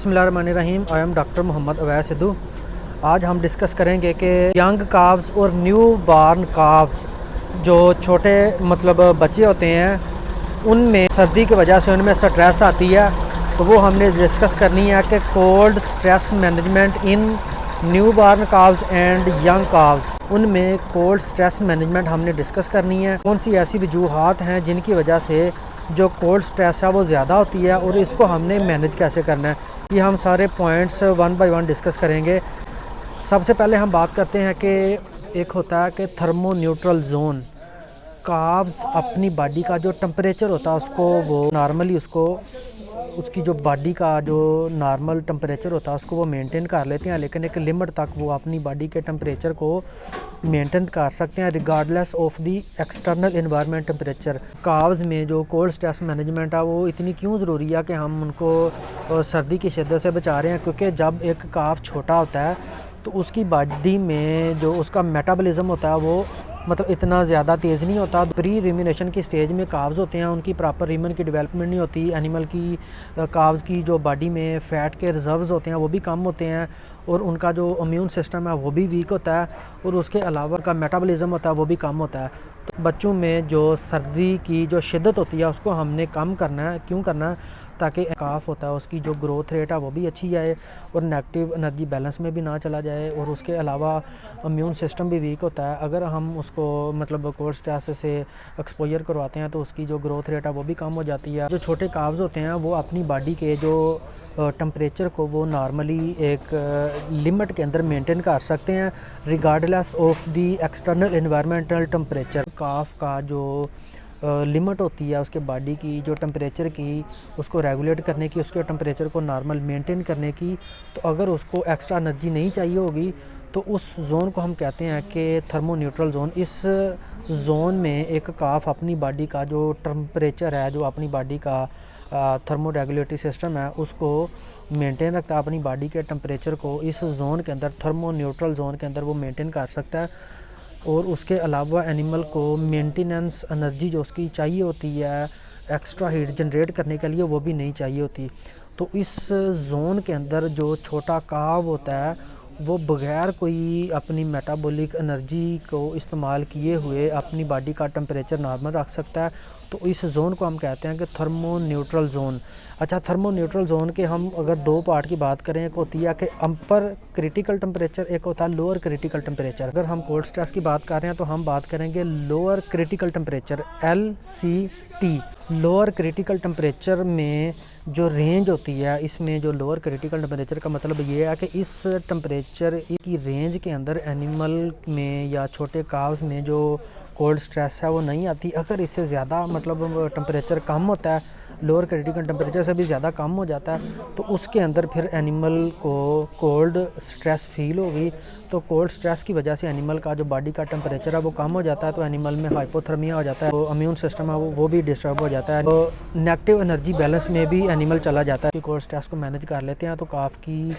बिस्मिल्लाहिर्रहमानिर्रहीम। I am doctor Mohammad Awais Sidhu. आज हम डिस्कस करेंगे कि यंग काव्स और न्यू बार्न काव्स जो छोटे बच्चे होते हैं उनमें सर्दी की वजह से उनमें स्ट्रेस आती है, तो वो हमने डिस्कस करनी है कि cold stress management in newborn calves and young calves. उनमें कोल्ड स्ट्रेस मैनेजमेंट हमने डिस्कस करनी है। कौन सी ऐसी वजूहात हैं जिनकी वजह से जो कोल्ड स्ट्रेस है वो ज़्यादा होती है और इसको हमने मैनेज कैसे करना है, ये हम सारे points one by one discuss करेंगे। सबसे पहले हम बात करते हैं कि एक होता है कि थर्मो न्यूट्रल जोन। काव्स अपनी बॉडी का जो टेम्परेचर होता है उसको वो नॉर्मली उसकी जो बॉडी का जो नॉर्मल टेम्परेचर होता है उसको वो मेंटेन कर लेते हैं, लेकिन एक लिमिट तक वो अपनी बॉडी के टेम्परेचर को मेंटेन कर सकते हैं regardless of the external environment temperature. Calves में जो कोल्ड स्ट्रेस मैनेजमेंट है वो इतनी क्यों ज़रूरी है कि हम उनको सर्दी की शिद्दत से बचा रहे हैं, क्योंकि जब एक काव छोटा होता है तो उसकी बॉडी में जो उसका मेटाबॉलिज्म होता है वो इतना ज़्यादा तेज़ नहीं होता। प्री रिमिनेशन की स्टेज में काव्स होते हैं, उनकी प्रॉपर रीमन की डेवलपमेंट नहीं होती। एनिमल की काव्स की जो बॉडी में फ़ैट के रिजर्व्स होते हैं वो भी कम होते हैं और उनका जो इम्यून सिस्टम है वो भी वीक होता है और उसके अलावा का मेटाबॉलिज्म होता है वो भी कम होता है। तो बच्चों में जो सर्दी की जो शिद्दत होती है उसको हमने कम करना है। क्यों करना है? ताकि काफ होता है उसकी जो ग्रोथ रेट है वो भी अच्छी आए और नेगेटिव एनर्जी बैलेंस में भी ना चला जाए, और उसके अलावा इम्यून सिस्टम भी वीक होता है। अगर हम उसको कोल्ड स्ट्रेस से एक्सपोजर करवाते हैं तो उसकी जो ग्रोथ रेट है वो भी कम हो जाती है। जो छोटे काव्स होते हैं वो अपनी बॉडी के जो टेम्परेचर को वो नॉर्मली एक लिमिट के अंदर मेंटेन कर सकते हैं regardless of the external environmental temperature. Calf का जो लिमिट होती है उसके बॉडी की जो टेम्परेचर की, उसको रेगुलेट करने की, उसके टेम्परेचर को नॉर्मल मेंटेन करने की। तो अगर उसको एक्स्ट्रा एनर्जी नहीं चाहिए होगी तो उस जोन को हम कहते हैं कि थर्मो न्यूट्रल जोन। इस जोन में एक काफ अपनी बॉडी का जो टेम्परेचर है, जो अपनी बॉडी का थर्मो रेगुलेटरी सिस्टम है, उसको मेंटेन रखता है। अपनी बॉडी के टेम्परेचर को इस जोन के अंदर, थर्मो न्यूट्रल जोन के अंदर वो मेंटेन कर सकता है। और उसके अलावा एनिमल को मेंटेनेंस एनर्जी जो उसकी चाहिए होती है एक्स्ट्रा हीट जनरेट करने के लिए वो भी नहीं चाहिए होती। तो इस जोन के अंदर जो छोटा काव होता है वो बग़ैर कोई अपनी मेटाबॉलिक एनर्जी को इस्तेमाल किए हुए अपनी बॉडी का टेम्परेचर नॉर्मल रख सकता है। तो इस जोन को हम कहते हैं कि थर्मो न्यूट्रल जोन। अच्छा, थर्मो न्यूट्रल जोन के हम अगर दो पार्ट की बात करें, एक होती है कि अपर क्रिटिकल टेम्परेचर, एक होता है लोअर क्रिटिकल टेम्परेचर। अगर हम कोल्ड स्ट्रेस की बात कर रहे हैं तो हम बात करेंगे lower critical temperature LCT। Lower critical temperature में जो रेंज होती है, इसमें जो लोअर क्रिटिकल टेम्परेचर का मतलब ये है कि इस टेम्परेचर की रेंज के अंदर एनिमल में या छोटे काव्स में जो कोल्ड स्ट्रेस है वो नहीं आती। अगर इससे ज़्यादा टेम्परेचर कम होता है, लोअर क्रिटिकल टेम्परेचर से भी ज़्यादा कम हो जाता है, तो उसके अंदर फिर एनिमल को कोल्ड स्ट्रेस फील होगी। तो कोल्ड स्ट्रेस की वजह से एनिमल का जो बॉडी का टेम्परेचर है वो कम हो जाता है, तो एनिमल में हाइपोथर्मिया हो जाता है, तो इम्यून सिस्टम है वो भी डिस्टर्ब हो जाता है, तो नेगेटिव एनर्जी बैलेंस में भी एनिमल चला जाता है। कोल्ड स्ट्रेस को मैनेज कर लेते हैं तो काफ की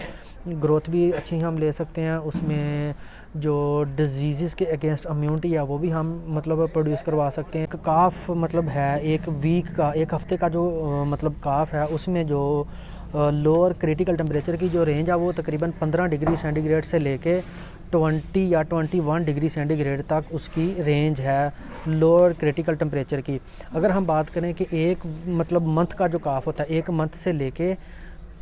ग्रोथ भी अच्छी हम ले सकते हैं। उसमें जो डिजीज़ के अगेंस्ट इम्यूनिटी है वो भी हम प्रोड्यूस करवा सकते हैं। काफ है एक वीक का, एक हफ्ते का जो काफ है, उसमें जो लोअर क्रिटिकल टेम्परेचर की जो रेंज है वो तकरीबन 15 डिग्री सेंटीग्रेड से लेके 20 या 21 डिग्री सेंटीग्रेड तक उसकी रेंज है लोअर क्रिटिकल टेम्परेचर की। अगर हम बात करें कि एक मंथ का जो काफ होता है, एक मंथ से लेके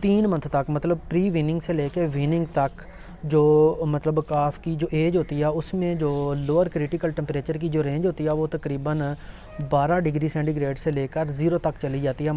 3 मंथ तक, प्री वीनिंग से लेके वीनिंग तक जो काफ की जो एज होती है उसमें जो लोअर क्रिटिकल टेम्परेचर की जो रेंज होती है वो तकरीबन 12 डिग्री सेंटीग्रेड से लेकर 0 तक चली जाती है।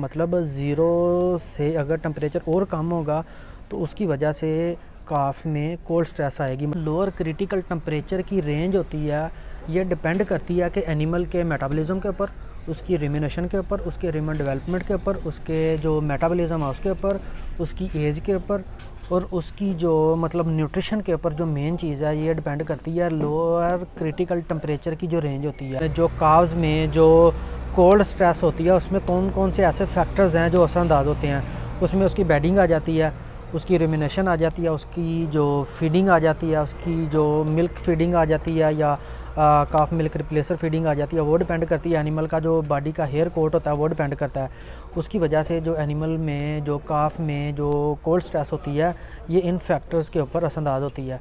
0 से अगर टेम्परेचर और कम होगा तो उसकी वजह से काफ में कोल्ड स्ट्रेस आएगी। लोअर क्रिटिकल टेम्परेचर की रेंज होती है, ये डिपेंड करती है कि एनिमल के मेटाबॉलिज्म के ऊपर, उसकी रिमिनेशन के ऊपर, उसके रीमन डेवलपमेंट के ऊपर, उसके जो मेटाबॉलिज्म है उसके ऊपर, उसकी एज के ऊपर और उसकी जो न्यूट्रिशन के ऊपर। जो मेन चीज़ है ये डिपेंड करती है लोअर क्रिटिकल टेम्परेचर की जो रेंज होती है। जो काव्स में जो कोल्ड स्ट्रेस होती है उसमें कौन कौन से ऐसे फैक्टर्स हैं जो असरअंदाज होते हैं, उसमें उसकी बेडिंग आ जाती है, उसकी रुमिनेशन आ जाती है, उसकी जो फीडिंग आ जाती है, उसकी जो मिल्क फीडिंग आ जाती है या काफ मिल्क रिप्लेसर फीडिंग आ जाती है, वो डिपेंड करती है। एनिमल का जो बॉडी का हेयर कोट होता है वो डिपेंड करता है। उसकी वजह से जो एनिमल में जो काफ में जो कोल्ड स्ट्रेस होती है, ये इन फैक्टर्स के ऊपर असरअंदाज होती है।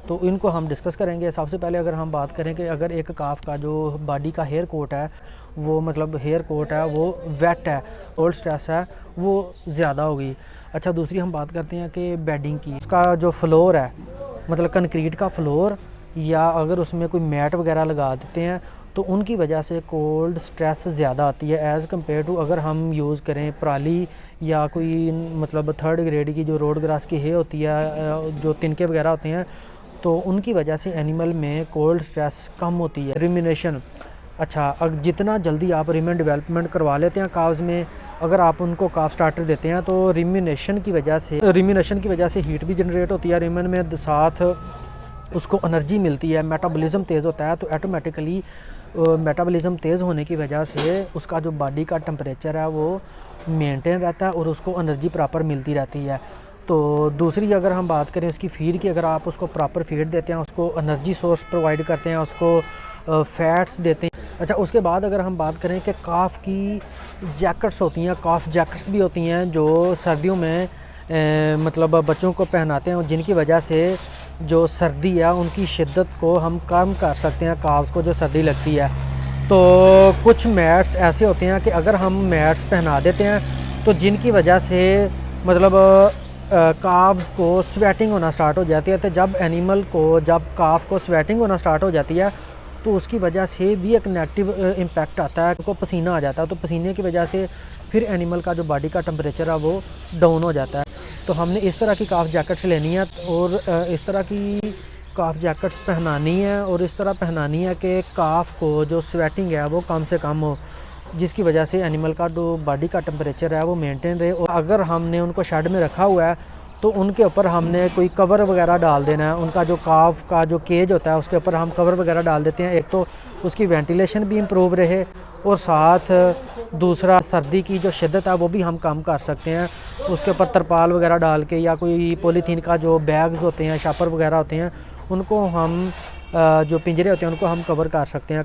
तो इनको हम डिस्कस करेंगे। सबसे पहले अगर हम बात करें कि अगर एक काफ का जो बॉडी का हेयर कोट है, वो मतलब हेयर कोट है वो वेट है, कोल्ड स्ट्रेस है वो ज़्यादा होगी। अच्छा, दूसरी हम बात करते हैं कि बेडिंग की। उसका जो फ्लोर है, मतलब कंक्रीट का फ्लोर, या अगर उसमें कोई मैट वगैरह लगा देते हैं तो उनकी वजह से कोल्ड स्ट्रेस ज़्यादा आती है एज़ कम्पेयर टू अगर हम यूज़ करें पराली या कोई मतलब थर्ड ग्रेड की जो रोड ग्रास की है होती है, जो तिनके वगैरह होते हैं, तो उनकी वजह से एनिमल में कोल्ड स्ट्रेस कम होती है। रिमिनेशन, अच्छा, अगर जितना जल्दी आप रिमेन डेवलपमेंट करवा लेते हैं काव्स में, अगर आप उनको काफ स्टार्टर देते हैं तो रिमिनेशन की वजह से हीट भी जनरेट होती है रिमेन में, साथ उसको एनर्जी मिलती है, मेटाबॉलिज्म तेज़ होता है। तो ऑटोमेटिकली मेटाबॉलिज्म तेज़ होने की वजह से उसका जो बॉडी का टेम्परेचर है वो मेंटेन रहता है और उसको एनर्जी प्रॉपर मिलती रहती है। तो दूसरी अगर हम बात करें उसकी फीड की, अगर आप उसको प्रॉपर फीड देते हैं, उसको एनर्जी सोर्स प्रोवाइड करते हैं, उसको फैट्स देते हैं। अच्छा, उसके बाद अगर हम बात करें कि काफ की जैकेट्स होती हैं, काफ जैकेट्स भी होती हैं जो सर्दियों में मतलब बच्चों को पहनाते हैं, जिनकी वजह से जो सर्दी है उनकी शिद्दत को हम कम कर सकते हैं, काफ्स को जो सर्दी लगती है। तो कुछ मैट्स ऐसे होते हैं कि अगर हम मैट्स पहना देते हैं तो जिनकी वजह से मतलब काफ्स को स्वेटिंग होना स्टार्ट हो जाती है। तो जब काफ को स्वेटिंग होना स्टार्ट हो जाती है तो उसकी वजह से भी एक नेगेटिव इम्पैक्ट आता है, उनको पसीना आ जाता है। तो पसीने की वजह से फिर एनिमल का जो बॉडी का टेम्परेचर है वो डाउन हो जाता है। तो हमने इस तरह की काफ जैकेट्स लेनी है और इस तरह की काफ जैकेट्स पहनानी है और इस तरह पहनानी है कि काफ को जो स्वेटिंग है वो कम से कम हो, जिसकी वजह से एनिमल का जो बॉडी का टेम्परेचर है वो मेंटेन रहे। और अगर हमने उनको शेड में रखा हुआ है तो उनके ऊपर हमने कोई कवर वगैरह डाल देना है। उनका जो काफ का जो केज होता है उसके ऊपर हम कवर वगैरह डाल देते हैं, एक तो उसकी वेंटिलेशन भी इम्प्रूव रहे और साथ दूसरा सर्दी की जो शिद्दत है वो भी हम कम कर सकते हैं। उसके ऊपर तरपाल वगैरह डाल के या कोई पॉलीथीन का जो बैग्स होते हैं, शापर वगैरह होते हैं, उनको हम जो पिंजरे होते हैं उनको हम कवर कर सकते हैं।